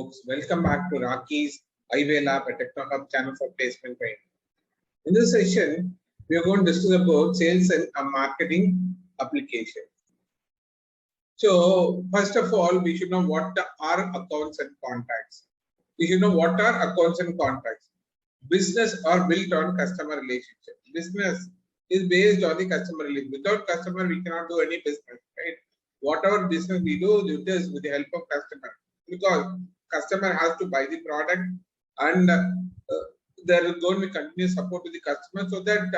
folks. Welcome back to Raakesh iWave Lab, a Techno Hub channel for placement training. In this session, we are going to discuss about sales and marketing application. So, first of all, we should know what are accounts and contacts. We should know what are accounts and contacts. Business are built on customer relationship. Business is based on the customer relationship. Without customer, we cannot do any business, right? Whatever business we do this with the help of customer, because customer has to buy the product, and there is going to be continuous support to the customer, so that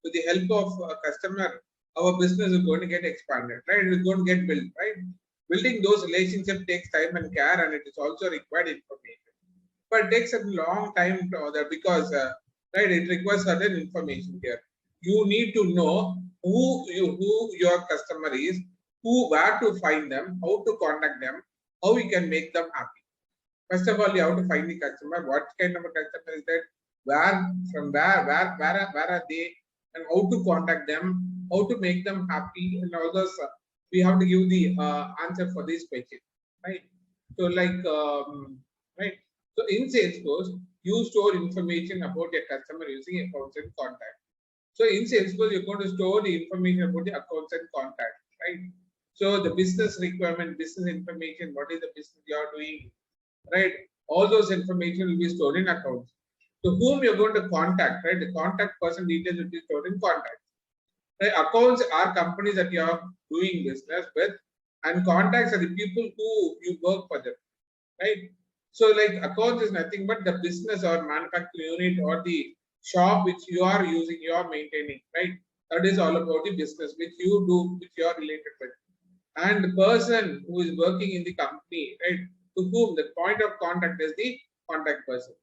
with the help of customer, our business is going to get expanded, right? It is going to get built, right? Building those relationships takes time and care, and it is also required information. But it takes a long time to that, because right, it requires certain information here. You need to know who your customer is, where to find them, how to contact them, how we can make them happy. First of all, you have to find the customer. What kind of a customer is that? Where are they, and how to contact them, how to make them happy, and all those. We have to give the answer for this question, right? So, like, right. So, in Salesforce, you store information about your customer using accounts and contacts. So, in Salesforce, you're going to store the information about the accounts and contacts, right? So, the business requirement, business information, what is the business you are doing, right? All those information will be stored in accounts. So, whom you're going to contact, right? The contact person details will be stored in contacts. Right? Accounts are companies that you are doing business with, and contacts are the people who you work for them, right? So, like, accounts is nothing but the business or manufacturing unit or the shop which you are using, you are maintaining, right? That is all about the business which you do, which you are related with. And the person who is working in the company, right, to whom the point of contact is the contact person.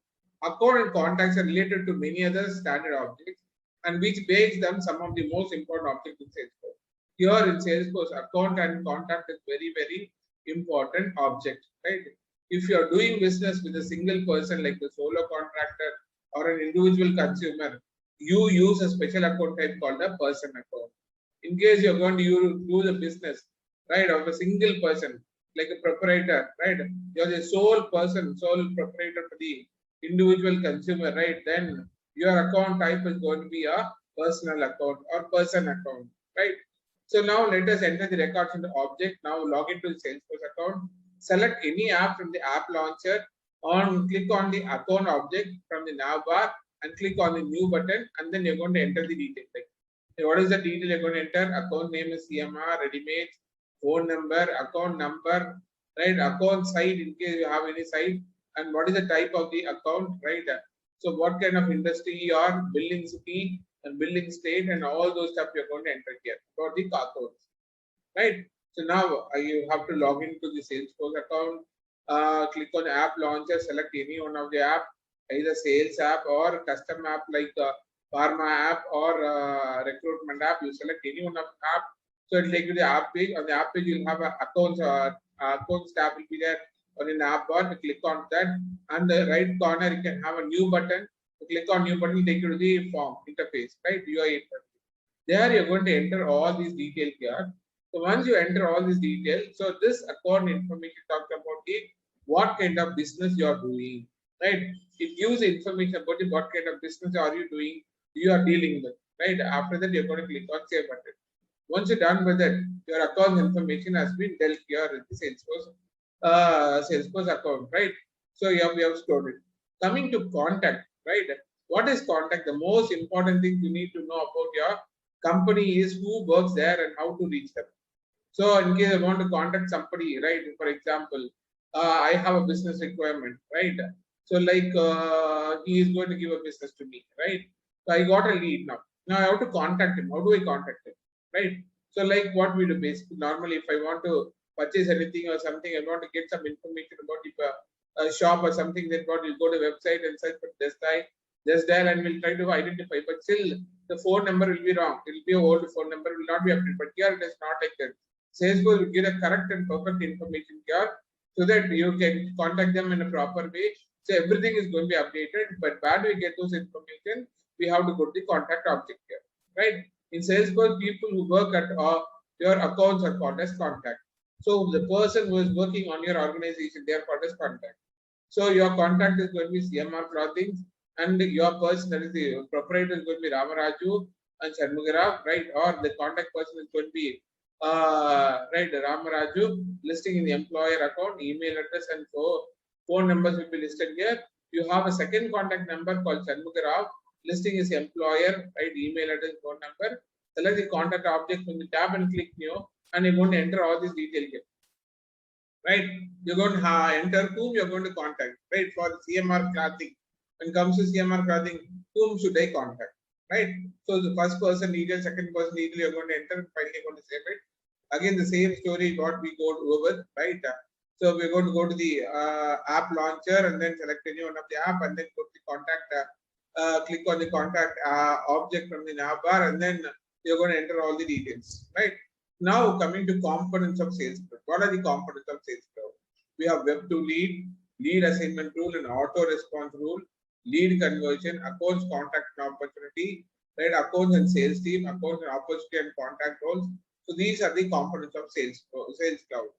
Account and contacts are related to many other standard objects, and which makes them some of the most important objects in Salesforce. Here in Salesforce, account and contact is very, very important object, right? If you are doing business with a single person, like the solo contractor or an individual consumer, you use a special account type called a person account. In case you're going to do the business, right, of a single person, like a proprietor, right? You're the sole person, sole proprietor for the individual consumer, right? Then your account type is going to be a personal account or person account, right? So now let us enter the records in the object. Now log into the Salesforce account. Select any app from the app launcher, click on the account object from the nav bar and click on the new button, and then you're going to enter the details. Like, what is the detail you're going to enter? Account name is CMR, ready-made, phone number, account number, right? Account site in case you have any site, and what is the type of the account, right? So what kind of industry you are, billing city and billing state, and all those stuff you're going to enter here for the accounts, right? So now you have to log into the Salesforce account, click on app launcher, select any one of the app, either sales app or custom app like pharma app or recruitment app. You select any one of the app. So it will take you to the app page. On the app page, you'll have accounts tab will be there on an app bar. To click on that, and the right corner you can have a new button. To click on new button, will take you to the form interface, right? UI interface. There you're going to enter all these details here. So once you enter all these details, so this account information talks about the what kind of business you are doing, right? It gives information about the what kind of business are you doing, you are dealing with, right? After that, you're going to click on save button. Once you're done with it, your account information has been dealt here in the Salesforce account, right? So we have stored it. Coming to contact, right? What is contact? The most important thing you need to know about your company is who works there and how to reach them. So in case I want to contact somebody, right? For example, I have a business requirement, right? So like he is going to give a business to me, right? So I got a lead now. Now I have to contact him. How do I contact him, right? So like what we do basically, normally if I want to purchase anything or something, I want to get some information about if a shop or something, then what you go to the website and search for this dial, and we'll try to identify. But still, the phone number will be wrong. It will be an old phone number, will not be updated. But here it is not like that. Salesforce will give a correct and perfect information here, so that you can contact them in a proper way. So everything is going to be updated. But where do we get those information? We have to go to the contact object here, right? In Salesforce, people who work at your accounts are called as contact. So the person who is working on your organization, they are called as contact. So your contact is going to be CMR Clothing, and your person, that is the proprietor, is going to be Ramaraju and Shanmugara, right? Or the contact person is going to be right, Ramaraju, listing in the employer account, email address, and phone numbers will be listed here. You have a second contact number called Shanmugara, listing his employer, right? Email address, phone number. Select the contact object from the tab and click new, and you're going to enter all these details here. Right, you're going to enter whom you're going to contact, right? For CMR Clothing, when it comes to CMR Clothing, whom should I contact, right? So the first person detail, second person detail, you're going to enter, and finally going to save it. Again, the same story what we go over, right? So we're going to go to the app launcher and then select any one of the app and then go to the contact, click on the contact object from the nav bar, and then you're going to enter all the details, right? Now coming to components of sales cloud. What are the components of sales cloud? We have web to lead, lead assignment rule, and auto response rule, lead conversion, accounts contact and opportunity, right? Accounts and sales team, accounts and opportunity and contact roles. So these are the components of sales cloud,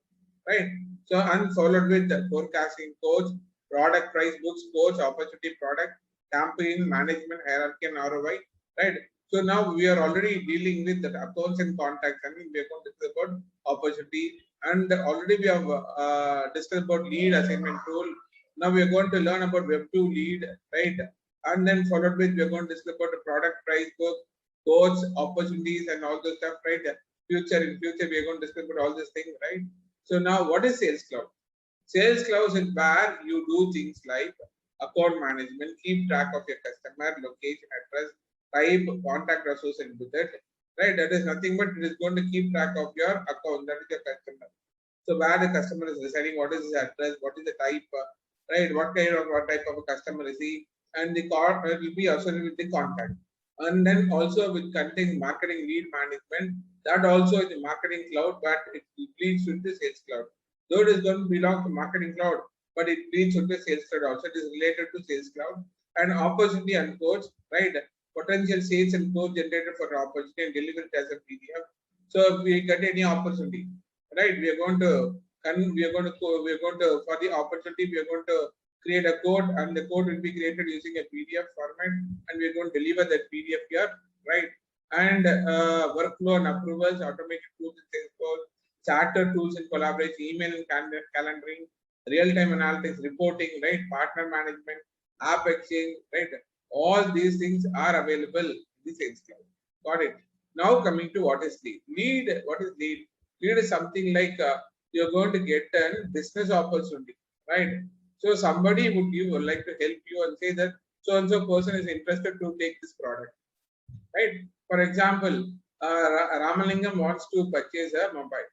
right? So and followed with the forecasting coach, product price books coach, opportunity product, campaign management, hierarchy and ROI, right? So now we are already dealing with the accounts and contacts, and we are going to discuss about opportunity, and already we have discussed about lead assignment rule. Now we are going to learn about web to lead, right? And then followed with we are going to discuss about the product price book, codes, opportunities, and all those stuff, right? In future we are going to discuss about all these things, right? So now what is Sales Cloud? Sales Cloud is where you do things like account management, keep track of your customer, location, address, type, contact associated with it, right? That is nothing but it is going to keep track of your account, that is your customer. So where the customer is residing, what is his address, what is the type, right? What type of a customer is he, and the card will be associated with the contact. And then also with content marketing lead management, that also is the marketing cloud, but it leads with the sales cloud. Though it is going to belong to marketing cloud, but it leads with the sales cloud also. It is related to sales cloud. And opportunity and codes, right? Potential sales and code generated for an opportunity and delivered as a PDF. So if we get any opportunity, right? We are going to for the opportunity we are going to create a code, and the code will be created using a PDF format, and we are going to deliver that PDF here, right? And workflow and approvals, automated tools in Salesforce, charter tools in collaboration, email and calendaring, real-time analytics, reporting, right? Partner management, app exchange, right? All these things are available in the Sales Cloud. Got it? Now coming to what is lead. Lead, what is lead? Lead is something like you're going to get a business opportunity, right? So somebody would like to help you and say that so and so person is interested to take this product, right? For example, Ramalingam wants to purchase a mobile.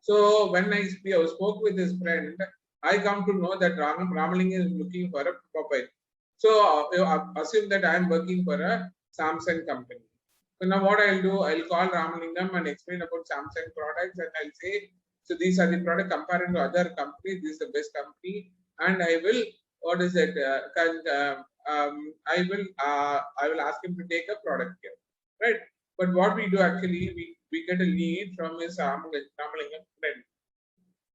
So when I spoke with his friend, I come to know that Ramalingam is looking for a mobile. So assume that I am working for a Samsung company. So now what I'll do, I'll call Ramalingam and explain about Samsung products, and I'll say, so these are the product comparing to other companies. This is the best company, and I will what is it? I will ask him to take a product here, right? But what we do actually, we get a lead from his Ramalingam friend.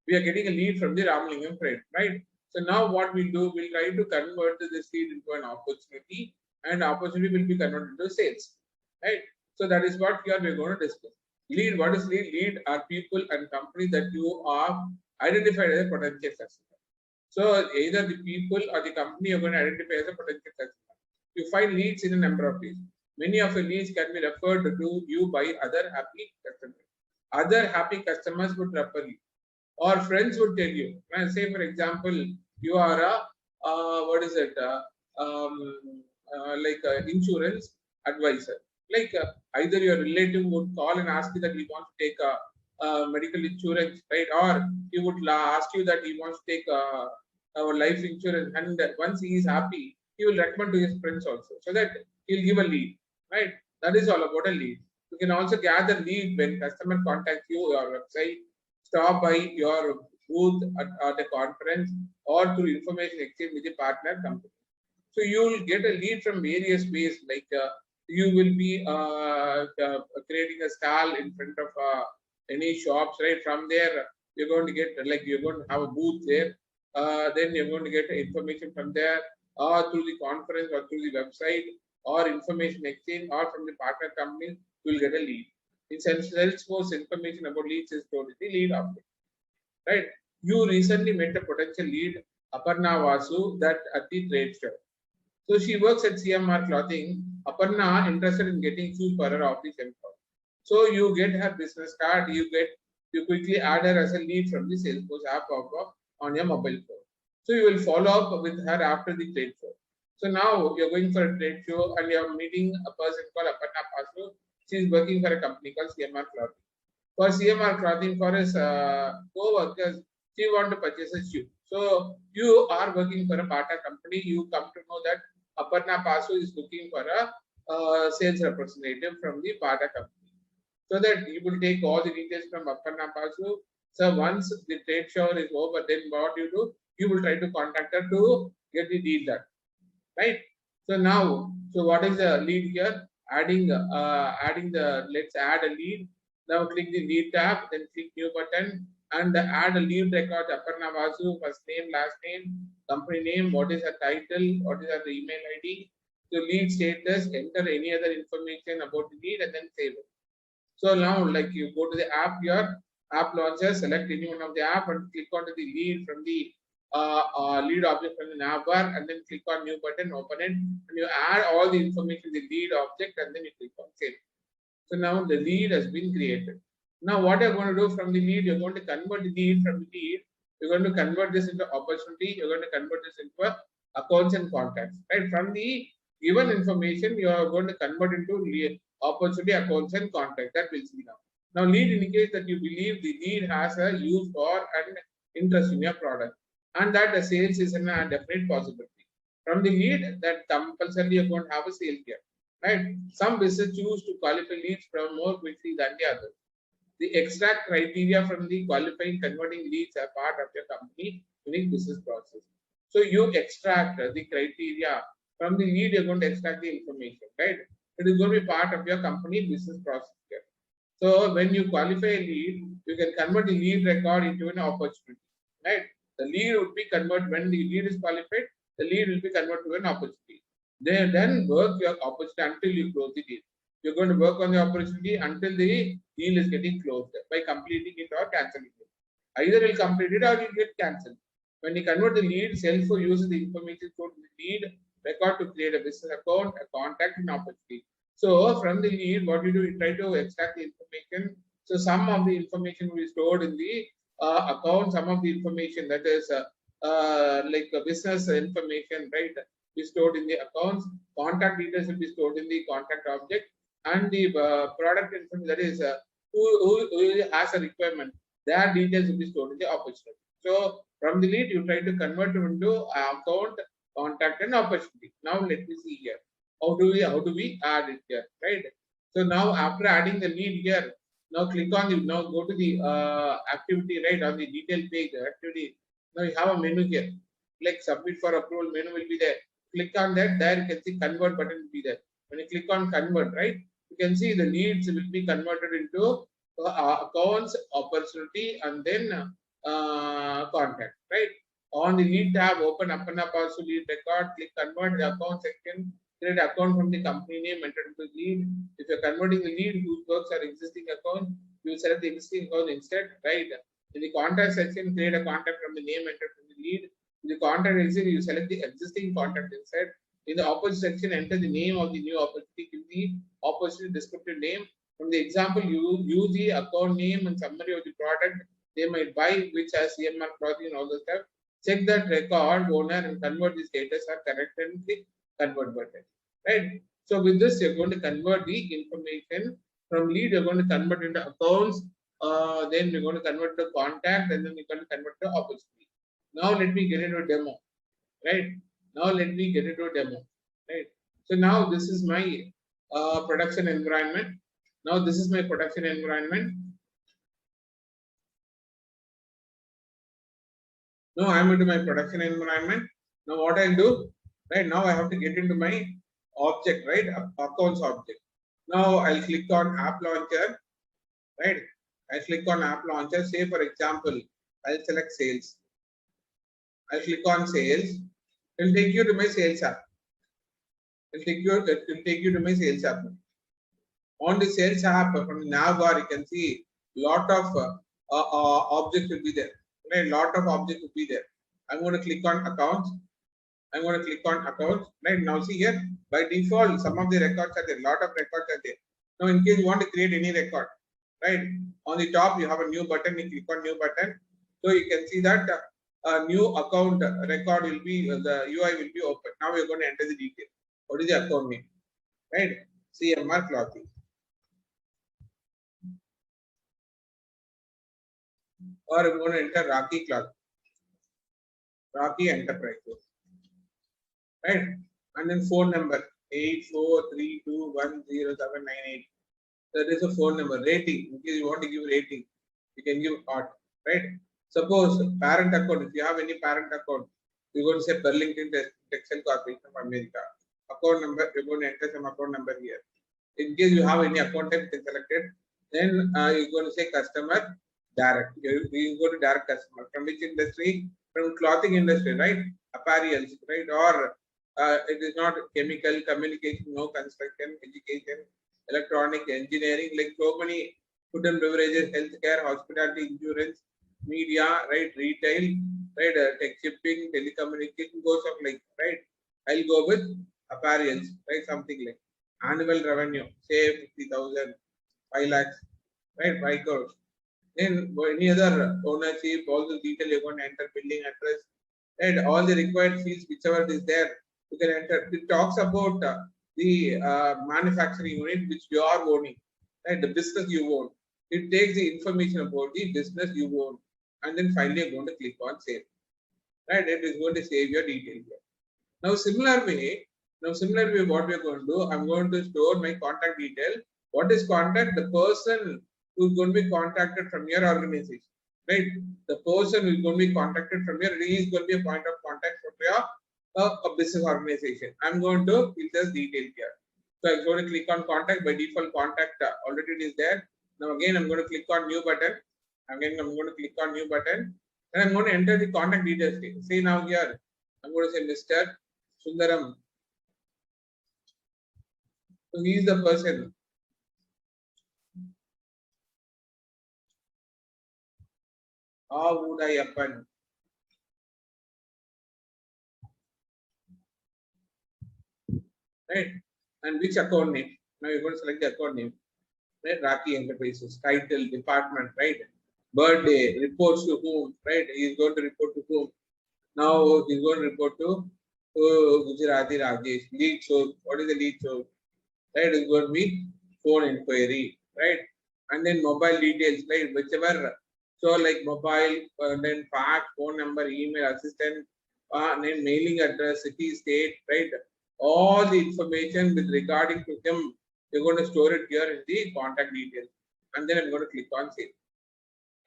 We are getting a lead from the Ramalingam friend, right? So now what we'll do, we'll try to convert this lead into an opportunity, and opportunity will be converted into sales, right? So that is what here we're going to discuss. Lead, what is lead? Lead are people and companies that you are identified as a potential customer. So either the people or the company you're going to identify as a potential customer. You find leads in a number of ways. Many of the leads can be referred to you by other happy customers. Other happy customers would refer you, or friends would tell you. Say for example, you are a insurance advisor. Like either your relative would call and ask you that he wants to take a medical insurance, right? Or he would ask you that he wants to take a life insurance, and once he is happy, he will recommend to his friends also, so that he'll give a lead, right? That is all about a lead. You can also gather lead when customer contacts you, your website, stop by your booth at a conference, or through information exchange with the partner company. So you will get a lead from various ways, like you will be creating a stall in front of any shops, right? From there, you're going to get, like, you're going to have a booth there. then you're going to get information from there, or through the conference, or through the website, or information exchange, or from the partner company, you will get a lead. In Salesforce, information about leads is stored in the lead object, right? You recently met a potential lead, Aparna Vasu, that at the trade show. So she works at CMR Clothing. Aparna interested in getting shoes for her office employee. So you get her business card. You quickly add her as a lead from the Salesforce app on your mobile phone. So you will follow up with her after the trade show. So now you're going for a trade show and you're meeting a person called Aparna Vasu. She's working for a company called CMR Clothing. For CMR Clothing, for his co-workers, she want to purchase a shoe. So you are working for a partner company. You come to know that Aparna Pasu is looking for a sales representative from the partner company. So that you will take all the details from Aparna Pasu. So once the trade show is over, then what you do? You will try to contact her to get the deal done, right? So now, so what is the lead here? Adding the, let's add a lead. Now click the lead tab, then click new button and add a lead record. Aparna Vasu, first name, last name, company name, what is her title, what is her email ID. So lead status, enter any other information about the lead and then save it. So now, like you go to the app here, app launcher, select any one of the app and click onto the lead from the lead object from the nav bar, and then click on new button, open it, and you add all the information in the lead object, and then you click on save. So now the lead has been created. Now what you're going to do from the lead, you're going to convert the lead from the lead. You're going to convert this into opportunity. You're going to convert this into accounts and contacts. Right? From the given information, you are going to convert into lead, opportunity, accounts, and contacts. That will see now. Now lead indicates that you believe the lead has a use for and interest in your product, and that the sales is a definite possibility. From the lead, that compulsorily you're going to have a sale here. Right? Some businesses choose to qualify leads from more quickly than the others. The extract criteria from the qualifying converting leads are part of your company unique business process. So you extract the criteria from the lead, you're going to extract the information, right? It is going to be part of your company business process here. So when you qualify a lead, you can convert the lead record into an opportunity, right? The lead would be converted when the lead is qualified, the lead will be converted to an opportunity. Then work your opportunity until you close the deal. You're going to work on the opportunity until the deal is getting closed by completing it or cancelling it. Either you'll complete it or you'll get cancelled. When you convert the lead, Salesforce uses the information stored in the lead record to create a business account, a contact, and opportunity. So from the lead, what you do, you try to extract the information. So some of the information will be stored in the account, some of the information that is like business information, right, be stored in the accounts. Contact details will be stored in the contact object, and the product information, that is who has a requirement, their details will be stored in the opportunity. So from the lead, you try to convert them into account, contact, and opportunity. Now let me see here. How do we add it here, right? So now after adding the lead here, now click on the, now go to the activity, right, on the detail page, activity. Now you have a menu here, like submit for approval menu will be there. Click on that, there you can see convert button will be there. When you click on convert, right, you can see the leads will be converted into accounts, opportunity, and then contact, right? On the lead tab, open Aparna Pasu lead record, click convert the account section, create account from the company name, enter into lead. If you're converting the lead whose works are existing account, you will select the existing account instead, right? In the contact section, create a contact from the name, enter from the lead. In the contact section, you select the existing contact instead. In the opportunity section, enter the name of the new opportunity, give the opportunity descriptive name. From the example, you use the account name and summary of the product they might buy, which has CMR clothing and all the stuff. Check that record owner and convert the status are correct and click convert button, right? So with this, you're going to convert the information from lead, you're going to convert into accounts, then you're going to convert to contact, and then you're going to convert to opportunity. Now let me get into a demo, right? Now let me get into a demo, right? So now this is my production environment. Now this is my production environment. Now I'm into my production environment. Now what I'll do, right, now I have to get into my object, right, accounts object. Now I'll click on app launcher, right? I click on app launcher. Say for example, I'll select sales. I'll click on sales. It will take you to my sales app. It will take you to my sales app. On the sales app from the nav bar, you can see lot of objects will be there. Right, lot of objects will be there. I'm going to click on accounts. I'm going to click on accounts. Right now, see here by default, some of the records are there. Lot of records are there. Now, in case you want to create any record, right, on the top you have a new button. You click on new button, so you can see that a new account record will be the UI will be open. Now we're going to enter the detail. What is the account name? Right, CMR Clothing. Or we're going to enter Raakesh Clothing, Raakesh Enterprises. Right, and then phone number 8432107998. That is a phone number. Rating, in case you want to give rating, you can give hot. Right. Suppose parent account, if you have any parent account, you're going to say Burlington Textile Corporation of America. Account number, you're going to enter some account number here. In case you have any account type selected, then you're going to say customer direct. You go to direct customer. From which industry? From clothing industry, right? Apparels, right? Or it is not chemical, communication, no construction, education, electronic, engineering, like so many food and beverages, healthcare, hospitality, insurance, media, right? Retail, right? Tech shipping, telecommunication, goes up like, right? I'll go with apparels, right? Something like annual revenue, say 50,000, 5 lakhs, right? 5 crores. Then any other ownership, all the detail you're going to enter, building address, right? All the required fields, whichever is there, you can enter. It talks about the manufacturing unit which you are owning, right? The business you own. It takes the information about the business you own, and then finally you're going to click on save. Right? It is going to save your detail here. Now similar way, what we are going to do, I'm going to store my contact detail. What is contact? The person who's going to be contacted from your organization, right? The person who's going to be contacted from your, he is going to be a point of contact from your a business organization. I'm going to fill this detail here. So I'm going to click on contact. By default, contact already it is there. Now again, I'm going to click on new button. Again, I'm going to click on new button, and I'm going to enter the contact details. See now here, I'm going to say Mr. Sundaram. So he is the person. How would I append? Right? And which account name? Now you're going to select the account name. Right? Raakesh Enterprises, title, department, right? Birthday, reports to whom, right? He's going to report to whom? Now he's going to report to Gujarati Rajesh. Lead source. What is the lead source? Right? It's going to be phone inquiry, right? And then mobile details, right? Whichever. So like mobile, then fax, phone number, email, assistant, then mailing address, city, state, right? All the information with regarding to him, you're going to store it here in the contact details. And then I'm going to click on save.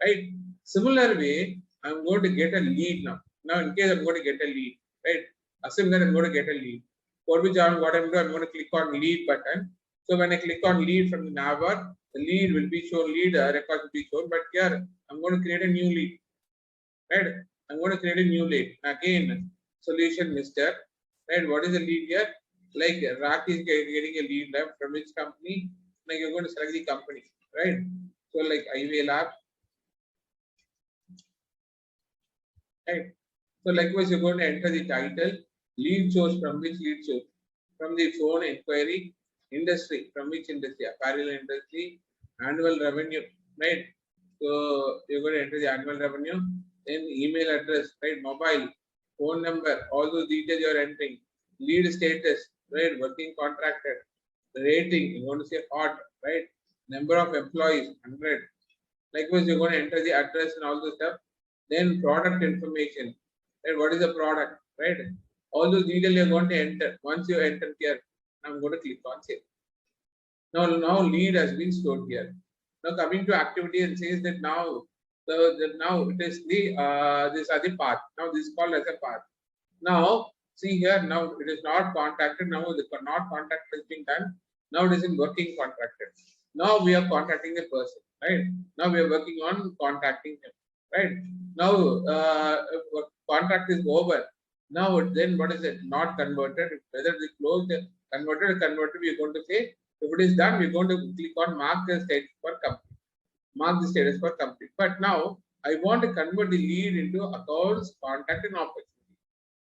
Right? Similar way, I'm going to get a lead now. Now, in case I'm going to get a lead, right? Assume that I'm going to get a lead. For which what I'm going to click on lead button. So when I click on lead from the navbar, the lead will be shown, lead record will be shown. But here, I'm going to create a new lead. Right? I'm going to create a new lead. Again, solution Mr. Right? What is the lead here? Like Raakesh is getting a lead left from which company? Like you're going to select the company, right? So like iWave Lab. Right. So likewise, you're going to enter the title, lead source, from which lead source? From the phone inquiry, industry, from which industry? Apparel industry, annual revenue, right? So you're going to enter the annual revenue, then email address, right? Mobile, phone number, all those details you're entering, lead status, right? Working contracted, rating, you want to say hot, right? Number of employees, 100. Likewise, you're going to enter the address and all those stuff. Then product information, right? What is the product, right? All those details you're going to enter. Once you enter here, I'm going to click on save. Now lead has been stored here. Now coming to activity, and says that now now it is the these are the path. Now this is called as a path. Now see here, now it is not contacted. Now the not contact has been done. Now it is in working contracted. Now we are contacting the person, right? Now we are working on contacting him. right? Now contract is over. Now then what is it? Not converted. Whether it is closed, converted, we are going to say if it is done, we are going to click on mark the status for complete. Mark the status for complete. But now I want to convert the lead into accounts, contact, and opportunity.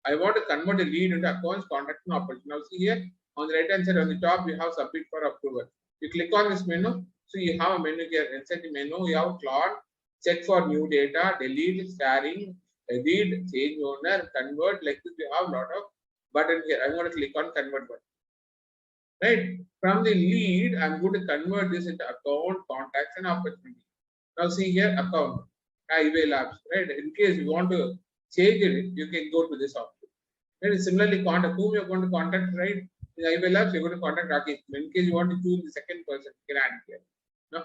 I want to convert the lead into accounts, contact, and opportunity. Now see here on the right hand side on the top, you have submit for approval. You click on this menu. So you have a menu here. Inside the menu, you have clone, check for new data, delete, sharing, edit, change owner, convert. Like this, we have a lot of button here. I'm going to click on convert button. Right? From the lead, I'm going to convert this into account, contacts, and opportunity. Now see here, account, iWave Labs. Right? In case you want to change it, you can go to this option. Right? Similarly, contact whom you're going to contact, right? In iWave Labs, you're going to contact Raakesh. In case you want to choose the second person, you can add it here. Now,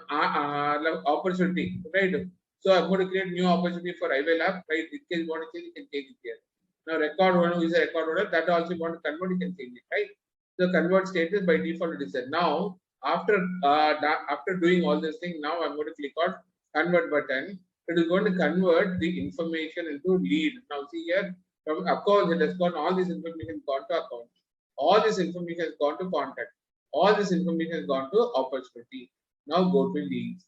opportunity, right? So I'm going to create new opportunity for iWave Labs, right? In case you want to change, you can change it here. Now, record one who is a record owner, that also you want to convert, you can change it, right? So convert status by default it is set. Now, after doing all this thing, now I'm going to click on convert button. It is going to convert the information into lead. Now see here, from accounts, it has gone, all this information gone to account. All this information has gone to contact. All this information has gone to opportunity. Now go to leads.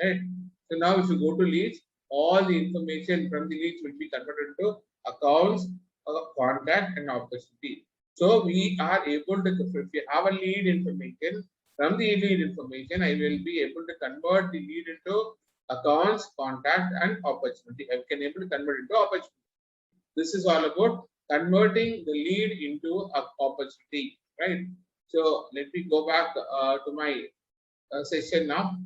Right? So now if you go to leads, all the information from the leads will be converted to accounts, contact, and opportunity. So we are able to, if you have a lead information, from the lead information, I will be able to convert the lead into accounts, contact, and opportunity. I can able to convert into opportunity. This is all about converting the lead into an opportunity, right? So let me go back to my session now,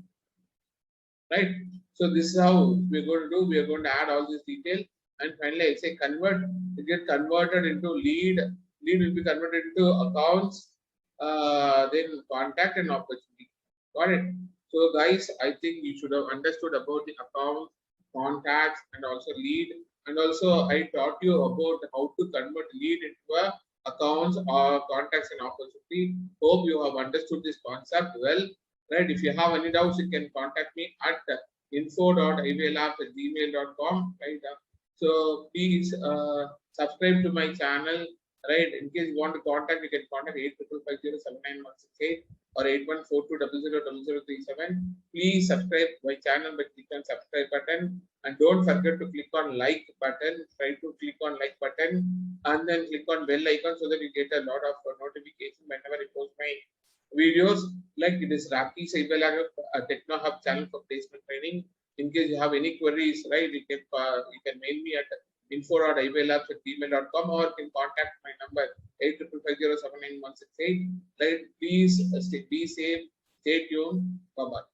right? So this is how we're going to do. We are going to add all this detail, and finally I say convert. It get converted into lead. Lead will be converted into accounts, then contact and opportunity. Got it? So guys, I think you should have understood about the account, contacts, and also lead. And also I taught you about how to convert lead into a accounts or contacts and opportunity. Hope you have understood this concept well. Right? If you have any doubts, you can contact me at info.iwavelabs@gmail.com. Right? So please subscribe to my channel. Right? In case you want to contact, you can contact 8550791168 or 8142000037. Please subscribe my channel by clicking on subscribe button, and don't forget to click on like button. Try to click on like button and then click on bell icon so that you get a lot of notification whenever I post my videos. Like it is Raakesh a Techno Hub channel for placement training. In case you have any queries, right, you can mail me at info.iwavelabs@gmail.com or you can contact my number 8550791168. Right, please be safe, stay tuned. Bye bye.